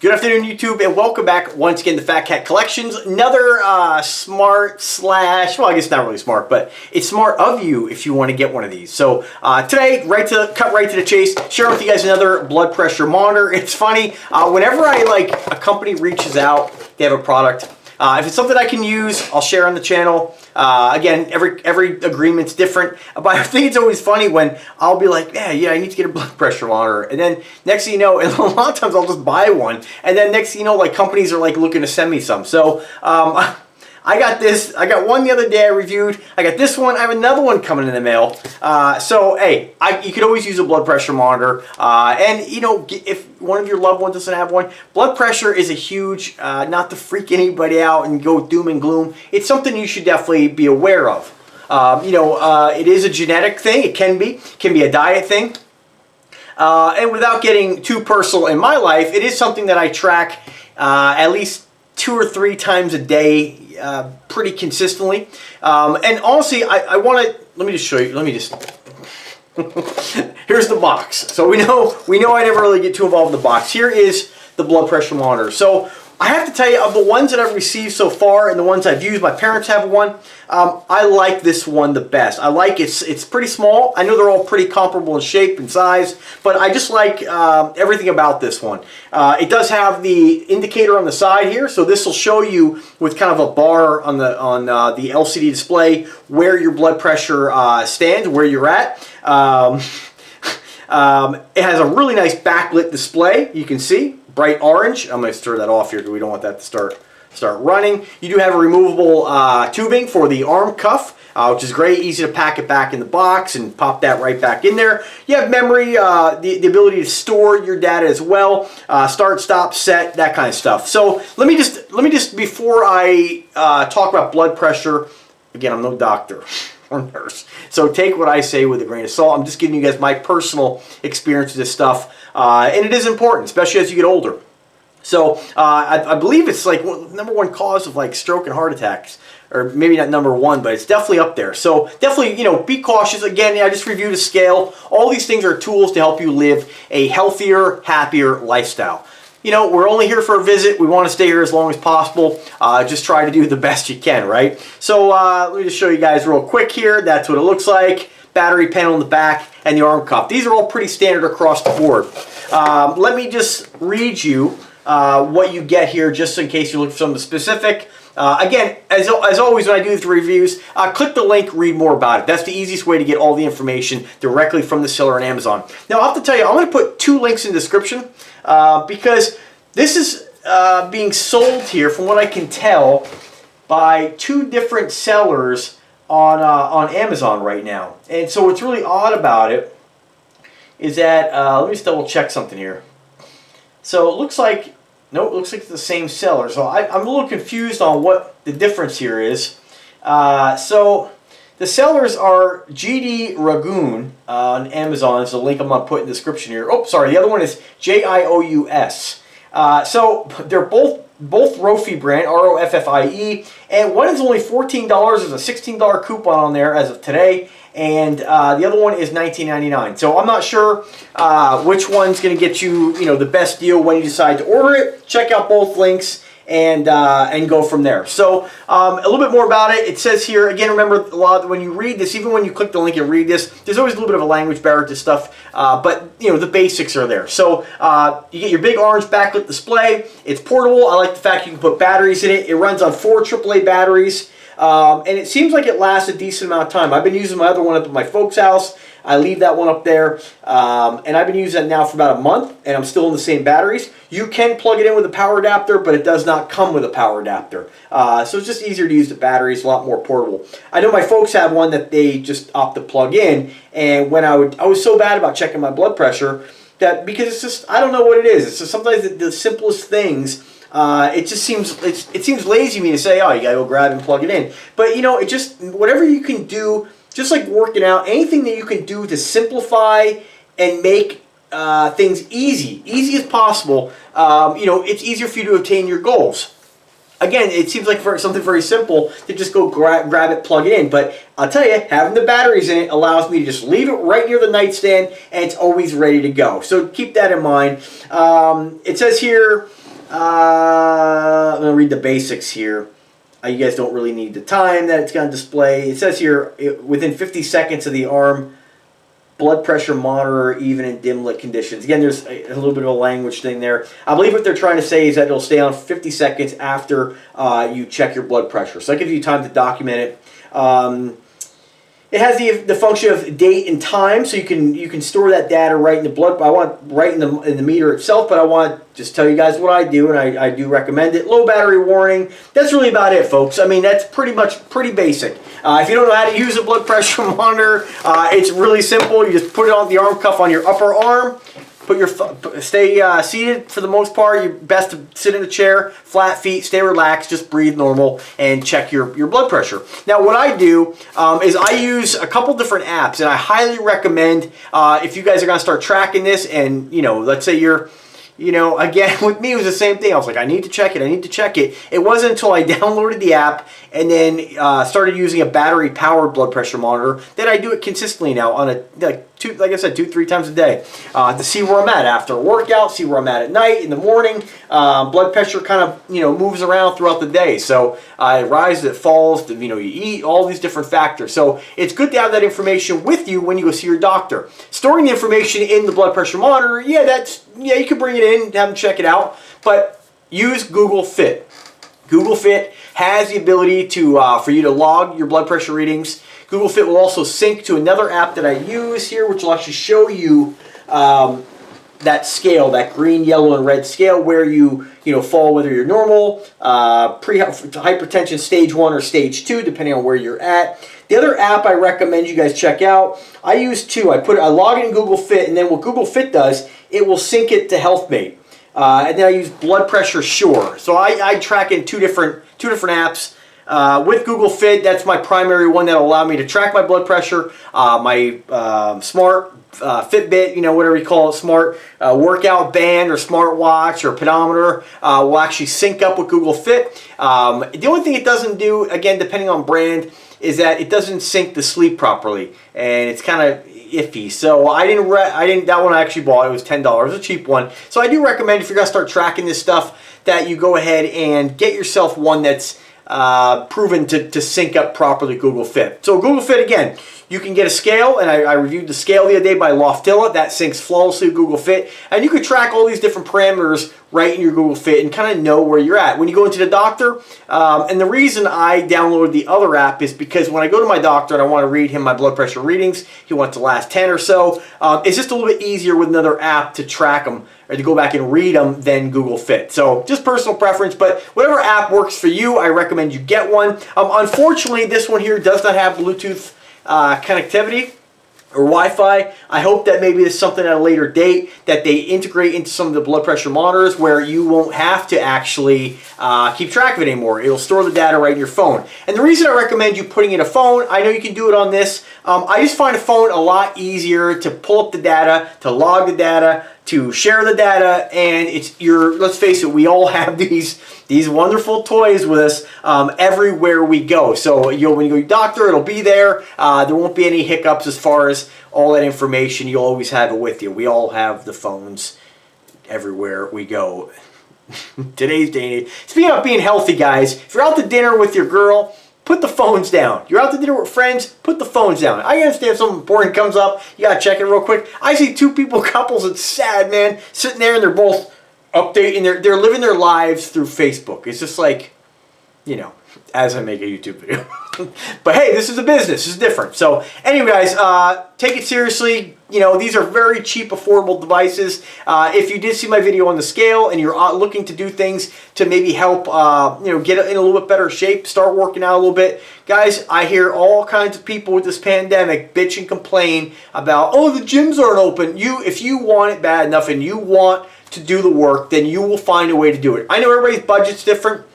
Good afternoon, YouTube, and welcome back once again to Fat Cat Collections. Another smart slash, well, I guess not really smart, but it's smart of you if you want to get one of these. So today, cut right to the chase, share with you guys another blood pressure monitor. It's funny, whenever a company reaches out, they have a product. If it's something I can use, I'll share on the channel. Again, every agreement's different, but I think it's always funny when I'll be like, yeah, I need to get a blood pressure monitor, and then next thing you know, and a lot of times I'll just buy one, and then next thing you know, like companies are like looking to send me some. So I got this. I got one the other day I reviewed. I got this one. I have another one coming in the mail. So hey, you could always use a blood pressure monitor. And you know, if one of your loved ones doesn't have one, blood pressure is a huge, not to freak anybody out and go doom and gloom. It's something you should definitely be aware of. It is a genetic thing. It can be a diet thing. And without getting too personal in my life, it is something that I track at least 2 or 3 times a day, pretty consistently. And honestly, I want to, let me just show you, here's the box. So we know I never really get too involved in the box. Here is the blood pressure monitor. So I have to tell you, of the ones that I've received so far and the ones I've used, my parents have one, I like this one the best. I like it's pretty small. I know they're all pretty comparable in shape and size, but I just like everything about this one. It does have the indicator on the side here, so this will show you with kind of a bar on the LCD display where your blood pressure stands, where you're at. It has a really nice backlit display. You can see bright orange. I'm going to stir that off here because we don't want that to start running. You do have a removable tubing for the arm cuff, which is great. Easy to pack it back in the box and pop that right back in there. You have memory, the ability to store your data as well. Start, stop, set, that kind of stuff. So let me just before I talk about blood pressure, again, I'm no doctor or nurse, so take what I say with a grain of salt. I'm just giving you guys my personal experience with this stuff, and it is important, especially as you get older. So I believe it's like #1 cause of like stroke and heart attacks, or maybe not #1, but it's definitely up there. So definitely, be cautious. Again, I just reviewed a scale. All these things are tools to help you live a healthier, happier lifestyle. We're only here for a visit. We want to stay here as long as possible. Just try to do the best you can, right? So let me just show you guys real quick here. That's what it looks like. Battery panel in the back and the arm cuff. These are all pretty standard across the board. Let me just read you what you get here, just in case you're looking for something specific. Again, as always when I do these reviews, click the link, read more about it. That's the easiest way to get all the information directly from the seller on Amazon. Now, I'll have to tell you, I'm going to put 2 links in the description because this is being sold here, from what I can tell, by 2 different sellers on Amazon right now. And so what's really odd about it is that, let me just double check something here. So it looks like, no, it looks like it's the same seller. So I'm a little confused on what the difference here is. So the sellers are GD Ragoon on Amazon. There's a link I'm going to put in the description here. Oh, sorry, the other one is JIOUS. So they're both Roffie brand, ROFFIE, and one is only $14. There's a $16 coupon on there as of today, and the other one is $19.99. So I'm not sure which one's going to get you, the best deal when you decide to order it. Check out both links and go from there. So a little bit more about it. It says here, again, remember, when you read this, even when you click the link and read this, there's always a little bit of a language barrier to stuff, but the basics are there. So you get your big orange backlit display. It's portable. I like the fact you can put batteries in it. It runs on 4 AAA batteries, and it seems like it lasts a decent amount of time. I've been using my other one up at my folks' house. I leave that one up there, and I've been using it now for about a month, and I'm still in the same batteries. You can plug it in with a power adapter, but it does not come with a power adapter. So it's just easier to use the batteries, a lot more portable. I know my folks have one that they just opt to plug in, and when I was so bad about checking my blood pressure that, because it's just, I don't know what it is. It's just sometimes the simplest things. It just seems it seems lazy to me to say, oh, you gotta go grab and plug it in. But it just, whatever you can do, just like working out, anything that you can do to simplify and make things easy as possible, it's easier for you to attain your goals. Again, it seems like something very simple to just go grab it, plug it in. But I'll tell you, having the batteries in it allows me to just leave it right near the nightstand, and it's always ready to go. So keep that in mind. It says here, I'm going to read the basics here. You guys don't really need the time that it's going to display. It says here, within 50 seconds of the arm blood pressure monitor, even in dim lit conditions. Again, there's a little bit of a language thing there. I believe what they're trying to say is that it'll stay on 50 seconds after you check your blood pressure. So that gives you time to document it. It has the function of date and time, so you can store that data right in the blood. I want right in the meter itself, but I want to just tell you guys what I do, and I do recommend it. Low battery warning. That's really about it, folks. I mean, that's pretty basic. If you don't know how to use a blood pressure monitor, it's really simple. You just put it on the arm cuff on your upper arm. Stay seated for the most part. You're best to sit in a chair, flat feet, stay relaxed, just breathe normal, and check your blood pressure. Now, what I do is I use a couple different apps, and I highly recommend if you guys are going to start tracking this, and let's say you're, again, with me it was the same thing. I was like, I need to check it. It wasn't until I downloaded the app and then started using a battery-powered blood pressure monitor that I do it consistently now on like I said, 2-3 times a day to see where I'm at after a workout, see where I'm at night, in the morning. Blood pressure kind of moves around throughout the day, so it rises, it falls. You eat, all these different factors. So it's good to have that information with you when you go see your doctor. Storing the information in the blood pressure monitor, you can bring it in, have them check it out, but use Google Fit. Google Fit has the ability to for you to log your blood pressure readings. Google Fit will also sync to another app that I use here, which will actually show you that scale, that green, yellow, and red scale, where you fall, whether you're normal, hypertension stage 1 or stage 2, depending on where you're at. The other app I recommend you guys check out, I use two. I log it in Google Fit, and then what Google Fit does, it will sync it to HealthMate. And then I use Blood Pressure Sure. So I track in two different apps. With Google Fit, that's my primary one that will allow me to track my blood pressure. My smart Fitbit, whatever you call it, smart workout band or smartwatch or pedometer will actually sync up with Google Fit. The only thing it doesn't do, again, depending on brand, is that it doesn't sync the sleep properly, and it's kind of iffy. So that one I actually bought. It was $10, a cheap one. So I do recommend, if you're gonna start tracking this stuff, that you go ahead and get yourself one that's proven to sync up properly Google Fit. So Google Fit, again, you can get a scale, and I reviewed the scale the other day by Loftilla. That syncs flawlessly with Google Fit, and you can track all these different parameters right in your Google Fit and kind of know where you're at. When you go into the doctor, and the reason I downloaded the other app is because when I go to my doctor and I want to read him my blood pressure readings, he wants the last 10 or so, it's just a little bit easier with another app to track them or to go back and read them than Google Fit. So just personal preference, but whatever app works for you, I recommend you get one. Unfortunately, this one here does not have Bluetooth connectivity or Wi-Fi. I hope that maybe it's something at a later date that they integrate into some of the blood pressure monitors where you won't have to actually keep track of it anymore. It'll store the data right in your phone. And the reason I recommend you putting in a phone, I know you can do it on this, I just find a phone a lot easier to pull up the data, to log the data, to share the data, and let's face it, we all have these wonderful toys with us everywhere we go. So when you go to your doctor, it'll be there. There won't be any hiccups as far as all that information. You'll always have it with you. We all have the phones everywhere we go. Today's day and age. Speaking of being healthy, guys, if you're out to dinner with your girl, put the phones down. You're out to dinner with friends, put the phones down. I understand if something important comes up, you gotta check it real quick. I see two couples, it's sad, man, sitting there and they're both updating, they're living their lives through Facebook. It's just like, as I make a YouTube video. But hey, this is a business, this is different. So anyway, guys, take it seriously. These are very cheap, affordable devices. If you did see my video on the scale and you're looking to do things to maybe help, get in a little bit better shape, start working out a little bit. Guys, I hear all kinds of people with this pandemic bitch and complain about, oh, the gyms aren't open. If you want it bad enough and you want to do the work, then you will find a way to do it. I know everybody's budget's different.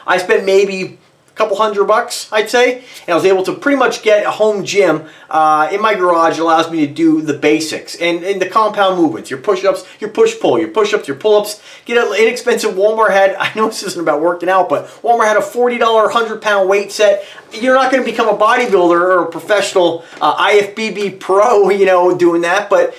I spent maybe couple $100, I'd say, and I was able to pretty much get a home gym in my garage. It allows me to do the basics and the compound movements, your push-ups, your push-pull, your push-ups, your pull-ups. Get an inexpensive Walmart had, I know this isn't about working out, but Walmart had a $40 100-pound weight set. You're not going to become a bodybuilder or a professional IFBB pro, you know, doing that, but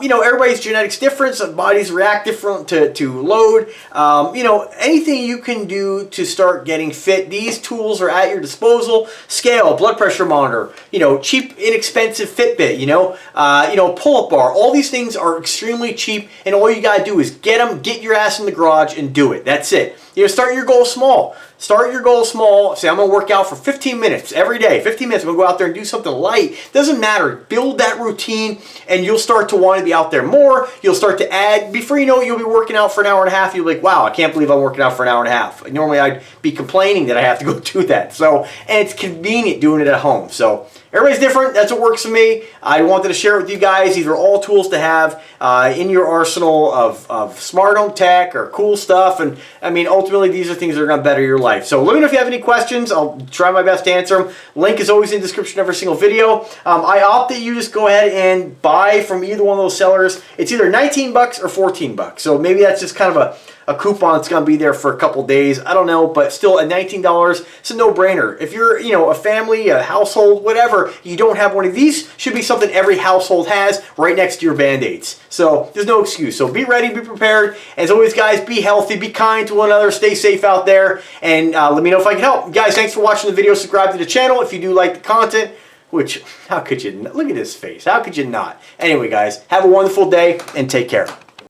you know, everybody's genetics different, so bodies react different to load. You know, anything you can do to start getting fit, these tools are at your disposal. Scale, blood pressure monitor, you know, cheap, inexpensive Fitbit, you know, pull-up bar. All these things are extremely cheap, and all you gotta do is get your ass in the garage and do it. That's it. You know, start your goal small. Start your goal small. Say, I'm going to work out for 15 minutes every day. 15 minutes. I'm going to go out there and do something light. Doesn't matter. Build that routine, and you'll start to want to be out there more. You'll start to add. Before you know it, you'll be working out for an hour and a half. You'll be like, wow, I can't believe I'm working out for an hour and a half. Normally, I'd be complaining that I have to go do that. So, and it's convenient doing it at home. So, everybody's different. That's what works for me. I wanted to share it with you guys. These are all tools to have in your arsenal of smart home tech or cool stuff. And I mean, ultimately, these are things that are going to better your life. So let me know if you have any questions. I'll try my best to answer them. Link is always in the description of every single video. I opt that you just go ahead and buy from either one of those sellers. It's either 19 bucks or 14 bucks. So maybe that's just kind of a coupon that's going to be there for a couple days. I don't know, but still at $19, it's a no-brainer. If you're, you know, a family, a household, whatever, you don't have one of these, should be something every household has right next to your Band-Aids. So there's no excuse. So be ready, be prepared. As always, guys, be healthy, be kind to one another, stay safe out there, and let me know if I can help. Guys, thanks for watching the video. Subscribe to the channel if you do like the content, which, how could you, look at his face. How could you not? Anyway, guys, have a wonderful day and take care.